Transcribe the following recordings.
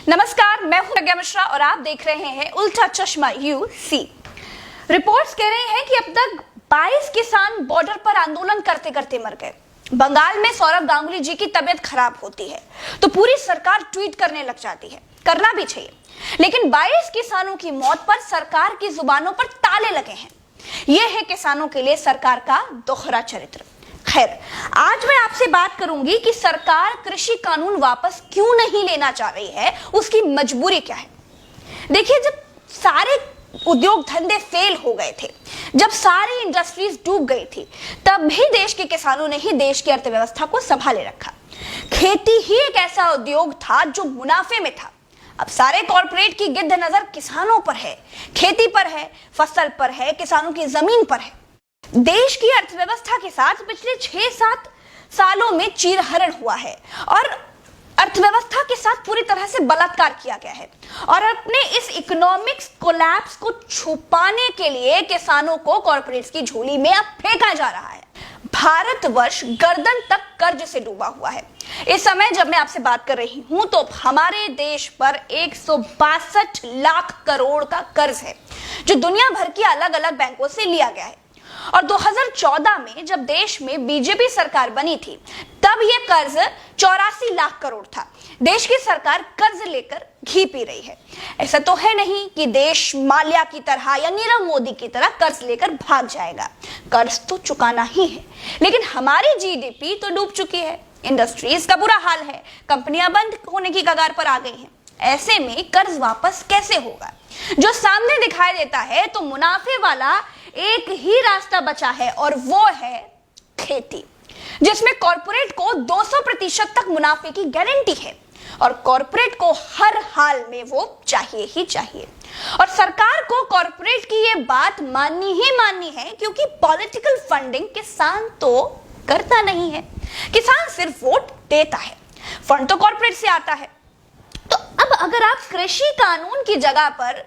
नमस्कार, मैं हूं प्रज्ञा मिश्रा और आप देख रहे हैं उल्टा चश्मा यूसी। रिपोर्ट्स कह रहे हैं कि अब तक 22 किसान बॉर्डर पर आंदोलन करते करते मर गए। बंगाल में सौरभ गांगुली जी की तबीयत खराब होती है तो पूरी सरकार ट्वीट करने लग जाती है। करना भी चाहिए, लेकिन 22 किसानों की मौत पर सरकार की जुबानों पर ताले लगे हैं। यह है किसानों के लिए सरकार का दोहरा चरित्र। खैर, आज मैं आपसे बात करूंगी कि सरकार कृषि कानून वापस क्यों नहीं लेना चाह रही है, उसकी मजबूरी क्या है। देखिए, जब सारे उद्योग धंधे फेल हो गए थे, जब सारी इंडस्ट्रीज डूब गई थी, तब भी देश के किसानों ने ही देश की अर्थव्यवस्था को संभाले रखा। खेती ही एक ऐसा उद्योग था जो मुनाफे में था। अब सारे कॉर्पोरेट की गिद्ध नजर किसानों पर है, खेती पर है, फसल पर है, किसानों की जमीन पर है। देश की अर्थव्यवस्था के साथ पिछले 6-7 सालों में चीरहरण हुआ है और अर्थव्यवस्था के साथ पूरी तरह से बलात्कार किया गया है। और अपने इस इकोनॉमिक्स कोलैप्स को छुपाने के लिए किसानों को कॉर्पोरेट्स की झोली में अब फेंका जा रहा है। भारतवर्ष गर्दन तक कर्ज से डूबा हुआ है। इस समय जब मैं आपसे बात कर रही हूं तो हमारे देश पर 162 लाख करोड़ का कर्ज है, जो दुनिया भर की अलग अलग बैंकों से लिया गया है। और 2014 में जब देश में बीजेपी सरकार बनी थी, तब यह कर्ज 84 लाख करोड़ था। देश की सरकार कर्ज लेकर घी पी रही है। ऐसा तो है नहीं कि देश माल्या की तरह या नीरव मोदी की तरह कर्ज लेकर भाग जाएगा। कर्ज तो चुकाना ही है, लेकिन हमारी जीडीपी तो डूब चुकी है। इंडस्ट्रीज का बुरा हाल है, कंपनियां बंद होने की कगार पर आ गई हैं। ऐसे में कर्ज वापस कैसे होगा? जो सामने दिखाई देता है तो मुनाफे वाला एक ही रास्ता बचा है और वो है खेती, जिसमें कॉर्पोरेट को 200% तक मुनाफे की गारंटी है और कॉर्पोरेट को हर हाल में वो चाहिए ही चाहिए। और सरकार को कॉर्पोरेट की ये बात माननी ही माननी है, क्योंकि पॉलिटिकल फंडिंग किसान तो करता नहीं है। किसान सिर्फ वोट देता है, फंड तो कॉर्पोरेट से आता है। तो अब अगर आप कृषि कानून की जगह पर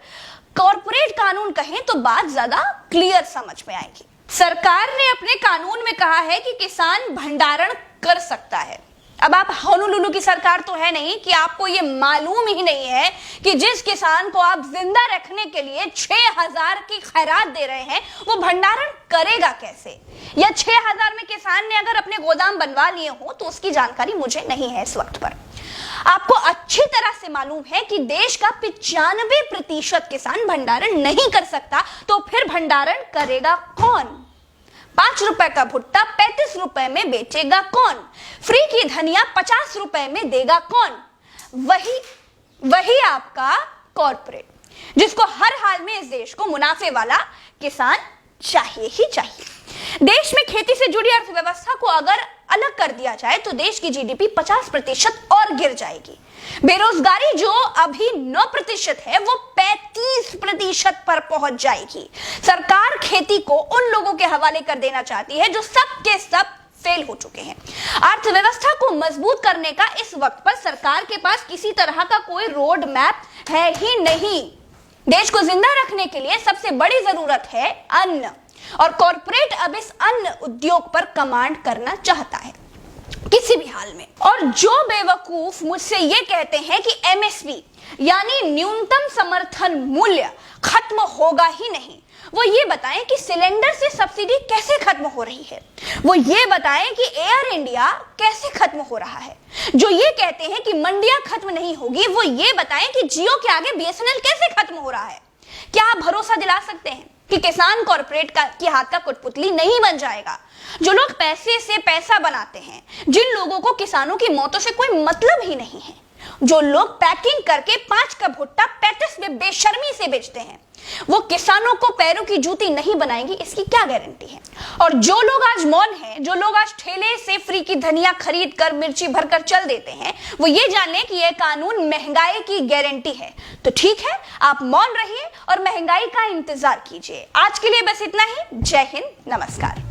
कॉर्पोरेट कानून कहें तो बात ज्यादा क्लियर समझ में आएगी। सरकार ने अपने कानून में कहा है कि किसान भंडारण कर सकता है। अब आप होनोलुलु की सरकार तो है नहीं कि आपको ये मालूम ही नहीं है कि जिस किसान को आप जिंदा रखने के लिए 6000 की खैरात दे रहे हैं, वो भंडारण करेगा कैसे। या 6000 में किसान ने अगर अपने गोदाम बनवा लिए हो तो उसकी जानकारी मुझे नहीं है इस वक्त पर। आपको अच्छी तरह से मालूम है कि देश का 95% किसान भंडारण नहीं कर सकता, तो फिर भंडारण करेगा कौन? 5 रुपए का भुट्टा 35 रुपए में बेचेगा कौन? फ्री की धनिया 50 रुपए में देगा कौन? वही आपका कॉर्पोरेट, जिसको हर हाल में इस देश को मुनाफे वाला किसान चाहिए ही चाहिए। देश में खेती से जुड़ी अर्थव्यवस्था को अगर अलग कर दिया जाए तो देश की जीडीपी 50% और गिर जाएगी। बेरोजगारी जो अभी 9% है, वो 35% पर पहुंच जाएगी। सरकार खेती को उन लोगों के हवाले कर देना चाहती है जो सब के सब फेल हो चुके हैं। अर्थव्यवस्था को मजबूत करने का इस वक्त पर सरकार के पास किसी तरह का कोई रोड मैप है ही नहीं। देश को जिंदा रखने के लिए सबसे बड़ी जरूरत है अन्न, और कॉर्पोरेट अब इस अन्न उद्योग पर कमांड करना चाहता है किसी भी हाल में। और जो बेवकूफ मुझसे ये कहते हैं कि एमएसपी यानी न्यूनतम समर्थन मूल्य खत्म होगा ही नहीं, वो ये बताएं कि सिलेंडर से सब्सिडी कैसे खत्म हो रही है। वो ये बताएं कि एयर इंडिया कैसे खत्म हो रहा है। जो ये कहते हैं कि मंडियां खत्म नहीं होगी, वो ये बताएं कि जियो के आगे बीएसएनएल कैसे खत्म हो रहा है। क्या आप भरोसा दिला सकते हैं कि किसान कॉर्पोरेट की हाथ का कठपुतली नहीं बन जाएगा? जो लोग पैसे से पैसा बनाते हैं, जिन लोगों को किसानों की मौतों से कोई मतलब ही नहीं है, जो लोग पैकिंग करके 5 का भुट्टा 35 में बेशर्मी से बेचते हैं, वो किसानों को पैरों की जूती नहीं बनाएंगी, इसकी क्या गारंटी है? और जो लोग आज मौन हैं, जो लोग आज ठेले से फ्री की धनिया खरीद कर मिर्ची भरकर चल देते हैं, वो ये जान लें कि यह कानून महंगाई की गारंटी है। तो ठीक है, आप मौन रहिए और महंगाई का इंतजार कीजिए। आज के लिए बस इतना ही। जय हिंद, नमस्कार।